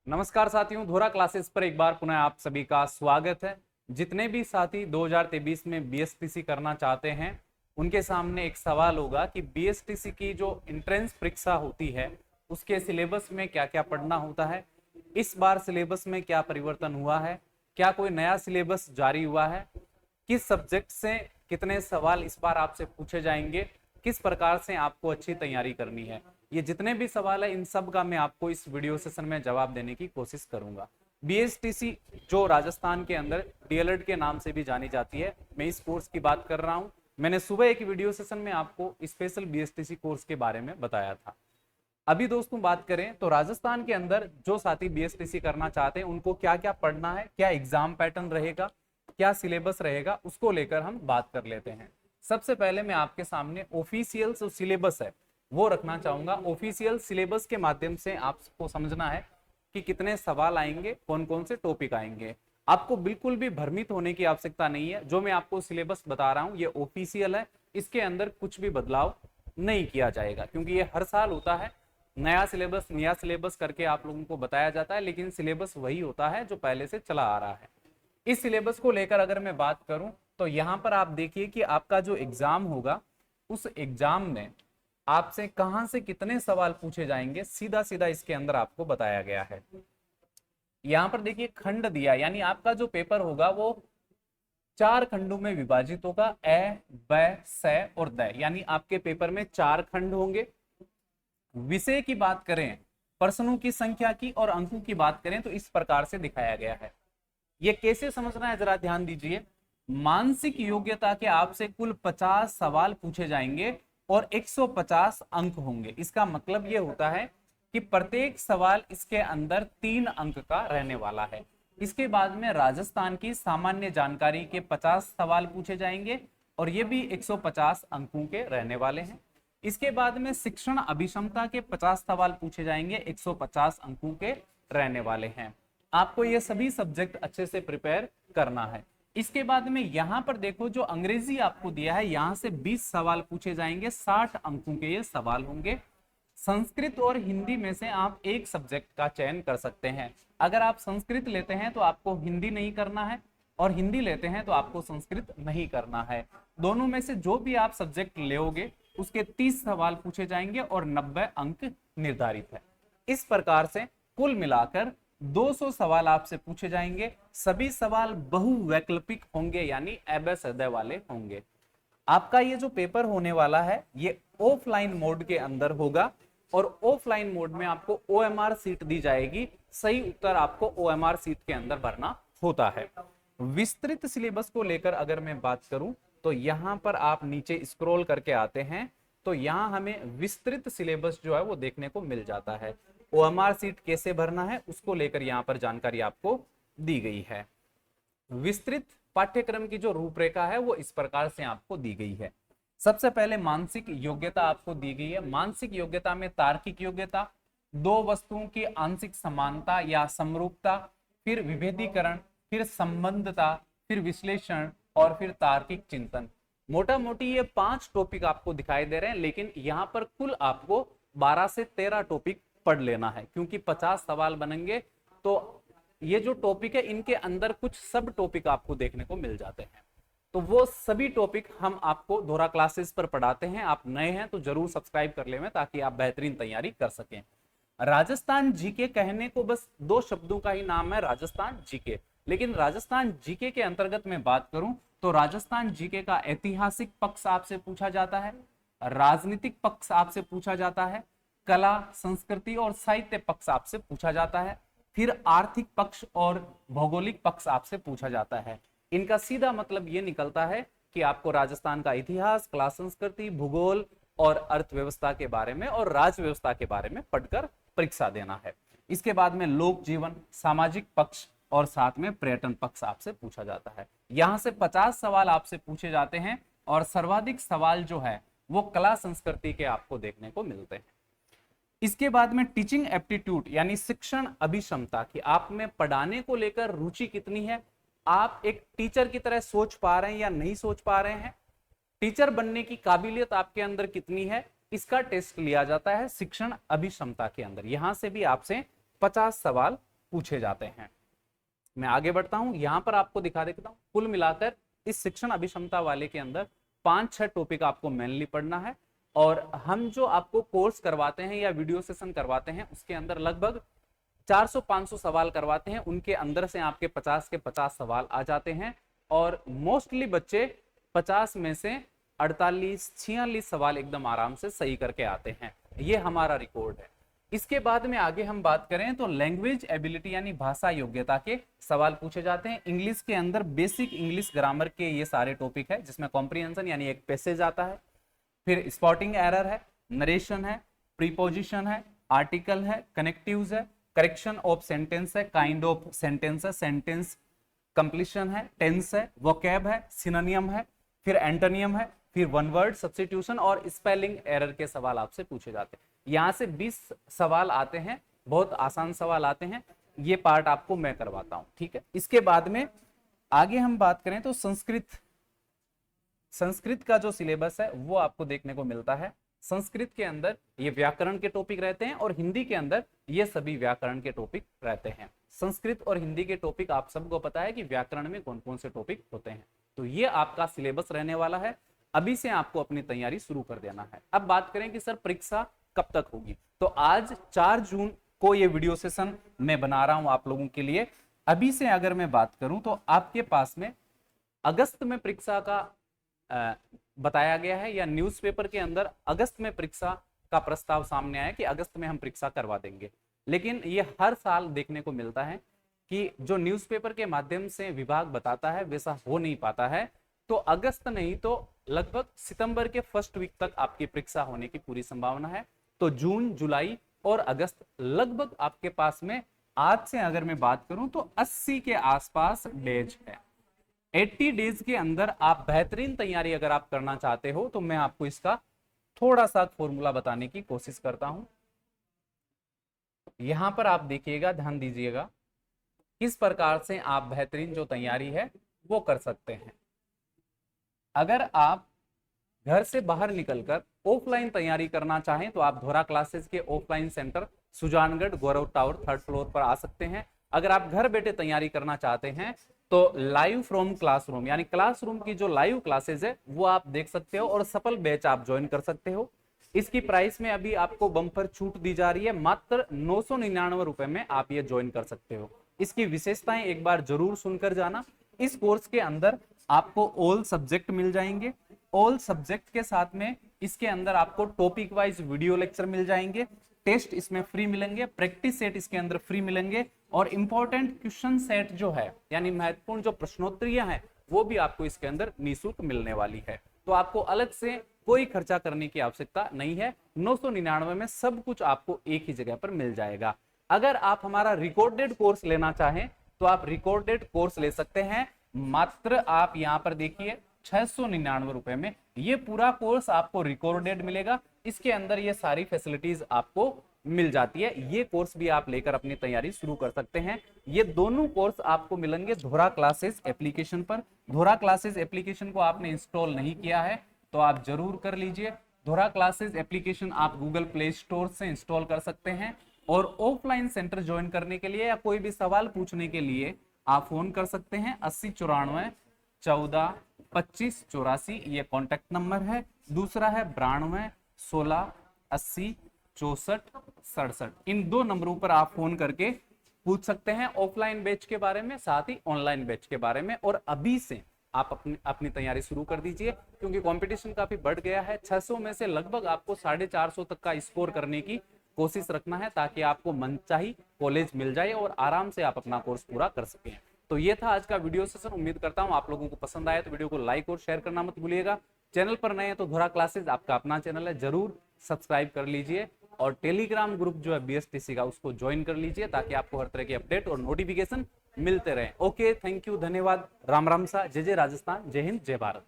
नमस्कार साथियों, धोरा क्लासेस पर एक बार पुनः आप सभी का स्वागत है। जितने भी साथी 2023 में बीएसटीसी करना चाहते हैं उनके सामने एक सवाल होगा कि बीएसटीसी की जो एंट्रेंस परीक्षा होती है उसके सिलेबस में क्या क्या पढ़ना होता है, इस बार सिलेबस में क्या परिवर्तन हुआ है, क्या कोई नया सिलेबस जारी हुआ है, किस सब्जेक्ट से कितने सवाल इस बार आपसे पूछे जाएंगे, किस प्रकार से आपको अच्छी तैयारी करनी है। ये जितने भी सवाल है इन सब का मैं आपको इस वीडियो सेशन में जवाब देने की कोशिश करूंगा। बीएसटीसी जो राजस्थान के अंदर डीएलएड के नाम से भी जानी जाती है, मैं इस कोर्स की बात कर रहा हूं। मैंने सुबह एक वीडियो सेशन में आपको स्पेशल बीएसटीसी कोर्स के बारे में बताया था। अभी दोस्तों बात करें तो राजस्थान के अंदर जो साथी बीएसटीसी करना चाहते हैं उनको क्या क्या पढ़ना है, क्या एग्जाम पैटर्न रहेगा, क्या सिलेबस रहेगा, उसको लेकर हम बात कर लेते हैं। सबसे पहले मैं आपके सामने ऑफिशियल जो सिलेबस है वो रखना चाहूंगा। ऑफिशियल सिलेबस के माध्यम से आपको समझना है कि कितने सवाल आएंगे, कौन कौन से टॉपिक आएंगे। आपको बिल्कुल भी भ्रमित होने की आवश्यकता नहीं है। जो मैं आपको सिलेबस बता रहा हूं ये ऑफिशियल है, इसके अंदर कुछ भी बदलाव नहीं किया जाएगा, क्योंकि ये हर साल होता है। नया सिलेबस करके आप लोगों को बताया जाता है, लेकिन सिलेबस वही होता है जो पहले से चला आ रहा है। इस सिलेबस को लेकर अगर मैं बात करूं तो यहां पर आप देखिए कि आपका जो एग्जाम होगा उस एग्जाम में आपसे कहां से कितने सवाल पूछे जाएंगे, सीधा सीधा इसके अंदर आपको बताया गया है। यहां पर देखिए खंड दिया, यानी आपका जो पेपर होगा वो 4 खंडों में विभाजित होगा, ए, ब, स और द, यानी आपके पेपर में 4 खंड होंगे। विषय की बात करें, प्रश्नों की संख्या की और अंकों की बात करें तो इस प्रकार से दिखाया गया है। ये कैसे समझना है जरा ध्यान दीजिए। मानसिक योग्यता के आपसे कुल 50 सवाल पूछे जाएंगे और 150 अंक होंगे। इसका मतलब ये होता है कि प्रत्येक सवाल इसके अंदर 3 अंक का रहने वाला है। इसके बाद में राजस्थान की सामान्य जानकारी के 50 सवाल पूछे जाएंगे और ये भी 150 अंकों के रहने वाले हैं। इसके बाद में शिक्षण अभिक्षमता के 50 सवाल पूछे जाएंगे, 150 अंकों के रहने वाले हैं। आपको ये सभी सब्जेक्ट अच्छे से प्रिपेयर करना है। इसके बाद में यहां पर देखो जो अंग्रेजी आपको दिया है, यहां से 20 सवाल पूछे जाएंगे, 60 अंकों के ये सवाल होंगे। संस्कृत और हिंदी में से आप एक सब्जेक्ट का चयन कर सकते हैं। अगर आप संस्कृत लेते हैं तो आपको हिंदी नहीं करना है, और हिंदी लेते हैं तो आपको संस्कृत नहीं करना है। दोनों में से जो भी आप सब्जेक्ट लेोगे उसके 30 सवाल पूछे जाएंगे और 90 अंक निर्धारित है। इस प्रकार से कुल मिलाकर 200 सवाल आपसे पूछे जाएंगे। सभी सवाल बहुवैकल्पिक होंगे, यानी अबे सदय वाले होंगे। आपका ये जो पेपर होने वाला है ये ऑफलाइन मोड के अंदर होगा, और ऑफलाइन मोड में आपको ओएमआर सीट दी जाएगी। सही उत्तर आपको ओएमआर सीट के अंदर भरना होता है। विस्तृत सिलेबस को लेकर अगर मैं बात करूं तो यहां पर आप नीचे स्क्रॉल करके आते हैं तो यहां हमें विस्तृत सिलेबस जो है वो देखने को मिल जाता है। ओएमआर सीट कैसे भरना है उसको लेकर यहां पर जानकारी आपको दी गई है। विस्तृत पाठ्यक्रम की जो रूपरेखा है वो इस प्रकार से आपको दी गई है। सबसे पहले मानसिक योग्यता आपको दी गई है। मानसिक योग्यता में तार्किक योग्यता, दो वस्तुओं की आंशिक समानता या समरूपता, फिर विभेदीकरण, फिर संबंधता, फिर विश्लेषण और फिर तार्किक चिंतन। मोटा मोटी ये 5 टॉपिक आपको दिखाई दे रहे हैं, लेकिन यहां पर कुल आपको 12 से 13 टॉपिक पढ़ लेना है, क्योंकि 50 सवाल बनेंगे। तो ये जो टॉपिक है इनके अंदर कुछ सब टॉपिक आपको देखने को मिल जाते हैं। तो वो सभी टॉपिक हम आपको धोरा क्लासेस पर पढ़ाते हैं। आप नए हैं तो जरूर सब्सक्राइब कर लें ताकि आप बेहतरीन तैयारी कर सकें। राजस्थान जीके कहने को बस 2 शब्दों का ही नाम है, राजस्थान जीके। लेकिन राजस्थान जीके के अंतर्गत मैं बात करूं तो राजस्थान जीके का ऐतिहासिक पक्ष आपसे पूछा जाता है, राजनीतिक पक्ष आपसे पूछा जाता है, कला संस्कृति और साहित्य पक्ष आपसे पूछा जाता है, फिर आर्थिक पक्ष और भौगोलिक पक्ष आपसे पूछा जाता है। इनका सीधा मतलब यह निकलता है कि आपको राजस्थान का इतिहास, कला संस्कृति, भूगोल और अर्थव्यवस्था के बारे में और राज्य व्यवस्था के बारे में पढ़कर परीक्षा देना है। इसके बाद में लोक जीवन, सामाजिक पक्ष और साथ में पर्यटन पक्ष आपसे पूछा जाता है। यहां से 50 सवाल आपसे पूछे जाते हैं और सर्वाधिक सवाल जो है वो कला संस्कृति के आपको देखने को मिलते हैं। इसके बाद में टीचिंग एप्टीट्यूड यानी शिक्षण अभिक्षमता की आप में पढ़ाने को लेकर रुचि कितनी है, आप एक टीचर की तरह सोच पा रहे हैं या नहीं सोच पा रहे हैं, टीचर बनने की काबिलियत आपके अंदर कितनी है, इसका टेस्ट लिया जाता है शिक्षण अभिक्षमता के अंदर। यहां से भी आपसे 50 सवाल पूछे जाते हैं। मैं आगे बढ़ता हूं, यहां पर आपको दिखा देता हूं। कुल मिलाकर इस शिक्षण अभिक्षमता वाले के अंदर 5-6 टॉपिक आपको मेनली पढ़ना है, और हम जो आपको कोर्स करवाते हैं या वीडियो सेशन करवाते हैं उसके अंदर लगभग 400-500 सवाल करवाते हैं। उनके अंदर से आपके 50 के 50 सवाल आ जाते हैं, और मोस्टली बच्चे 50 में से 48-46 सवाल एकदम आराम से सही करके आते हैं। ये हमारा रिकॉर्ड है। इसके बाद में आगे हम बात करें तो लैंग्वेज एबिलिटी यानी भाषा योग्यता के सवाल पूछे जाते हैं। इंग्लिश के अंदर बेसिक इंग्लिश ग्रामर के ये सारे टॉपिक है, जिसमें कॉम्प्रिहेंशन यानी एक पैसेज आता है, फिर स्पॉटिंग एरर है, नरेशन है, प्रीपोजिशन है, आर्टिकल है, कनेक्टिव्स है, करेक्शन ऑफ सेंटेंस है, काइंड ऑफ सेंटेंस है, सेंटेंस कंप्लीशन है, टेंस है, वोकैब है, सिनोनियम है, फिर एंटोनियम है, फिर वन वर्ड सब्स्टिट्यूशन और स्पेलिंग एरर के सवाल आपसे पूछे जाते हैं। यहां से 20 सवाल आते हैं, बहुत आसान सवाल आते हैं। ये पार्ट आपको मैं करवाता हूं, ठीक है। इसके बाद में आगे हम बात करें तो संस्कृत का जो सिलेबस है वो आपको देखने को मिलता है। संस्कृत के अंदर ये व्याकरण के टॉपिक रहते हैं, और हिंदी के अंदर ये सभी व्याकरण के टॉपिक रहते हैं। संस्कृत और हिंदी के टॉपिक आप सबको पता है कि व्याकरण में कौन कौन से टॉपिक होते हैं। तो ये आपका सिलेबस रहने वाला है। अभी से आपको अपनी तैयारी शुरू कर देना है। अब बात करें कि सर परीक्षा कब तक होगी, तो आज 4 जून को ये वीडियो सेशन मैं बना रहा हूं आप लोगों के लिए। अभी से अगर मैं बात करूं तो आपके पास में अगस्त में परीक्षा का बताया गया है, या न्यूज़पेपर के अंदर अगस्त में परीक्षा का प्रस्ताव सामने आया कि अगस्त में हम परीक्षा करवा देंगे। लेकिन ये हर साल देखने को मिलता है कि जो न्यूज़पेपर के माध्यम से विभाग बताता है वैसा हो नहीं पाता है। तो अगस्त नहीं तो लगभग सितंबर के फर्स्ट वीक तक आपकी परीक्षा होने की पूरी संभावना है। तो जून, जुलाई और अगस्त लगभग आपके पास में आज से अगर मैं बात करूं तो 80 के आसपास डेज है। 80 डेज के अंदर आप बेहतरीन तैयारी अगर आप करना चाहते हो तो मैं आपको इसका थोड़ा सा फॉर्मूला बताने की कोशिश करता हूं। यहां पर आप देखिएगा, ध्यान दीजिएगा किस प्रकार से आप बेहतरीन जो तैयारी है वो कर सकते हैं। अगर आप घर से बाहर निकलकर ऑफलाइन तैयारी करना चाहें तो आप धोरा क्लासेस के ऑफलाइन सेंटर सुजानगढ़ गौरव टावर 3rd फ्लोर पर आ सकते हैं। अगर आप घर बैठे तैयारी करना चाहते हैं तो लाइव फ्रॉम क्लासरूम यानी क्लासरूम की जो लाइव क्लासेस है वो आप देख सकते हो, और सफल बैच आप ज्वाइन कर सकते हो। इसकी प्राइस में अभी आपको बम्पर छूट दी जा रही है, मात्र 999 रुपए में आप ये ज्वाइन कर सकते हो। इसकी विशेषताएं एक बार जरूर सुनकर जाना। इस कोर्स के अंदर आपको ऑल सब्जेक्ट मिल जाएंगे। ऑल सब्जेक्ट के साथ में इसके अंदर आपको टॉपिक वाइज वीडियो लेक्चर मिल जाएंगे, टेस्ट इसमें फ्री मिलेंगे, प्रैक्टिस सेट इसके अंदर फ्री मिलेंगे, और इंपॉर्टेंट क्वेश्चन सेट जो है यानी महत्वपूर्ण जो प्रश्नोत्तरियां हैं वो भी आपको इसके अंदर निःशुल्क मिलने वाली है। तो आपको अलग से कोई खर्चा करने की आवश्यकता नहीं है। 999 में सब कुछ आपको एक ही जगह पर मिल जाएगा। अगर आप हमारा रिकॉर्डेड कोर्स लेना चाहें तो आप रिकॉर्डेड कोर्स ले सकते हैं। मात्र आप यहां पर देखिए 699 रुपए में ये पूरा कोर्स आपको रिकॉर्डेड मिलेगा। इसके अंदर ये सारी फैसिलिटीज आपको मिल जाती है। ये कोर्स भी आप लेकर अपनी तैयारी शुरू कर सकते हैं। ये दोनों कोर्स आपको मिलेंगे धोरा क्लासेस एप्लीकेशन पर। धोरा क्लासेस एप्लीकेशन को आपने इंस्टॉल नहीं किया है तो आप जरूर कर लीजिए। धोरा क्लासेस एप्लीकेशन आप गूगल प्ले स्टोर से इंस्टॉल कर सकते हैं, और ऑफलाइन सेंटर ज्वाइन करने के लिए या कोई भी सवाल पूछने के लिए आप फोन कर सकते हैं 8094 14 25 84, ये कॉन्टेक्ट नंबर है। दूसरा है 92 16 80 64 67। इन 2 नंबरों पर आप फोन करके पूछ सकते हैं ऑफलाइन बैच के बारे में, साथ ही ऑनलाइन बैच के बारे में। और अभी से आप अपनी तैयारी शुरू कर दीजिए, क्योंकि कंपटीशन काफी बढ़ गया है। 600 में से लगभग आपको 450 तक का स्कोर करने की कोशिश रखना है, ताकि आपको मनचाही कॉलेज मिल जाए और आराम से आप अपना कोर्स पूरा कर सकें। तो ये था आज का वीडियो सेशन। उम्मीद करता हूं आप लोगों को पसंद आया। तो वीडियो को लाइक और शेयर करना मत भूलिएगा। चैनल पर नए हैं तो धोरा क्लासेस आपका अपना चैनल है, जरूर सब्सक्राइब कर लीजिए, और टेलीग्राम ग्रुप जो है बीएसटीसी का उसको ज्वाइन कर लीजिए, ताकि आपको हर तरह के अपडेट और नोटिफिकेशन मिलते रहे। ओके, थैंक यू, धन्यवाद, राम राम सा, जय जय राजस्थान, जय हिंद, जय भारत।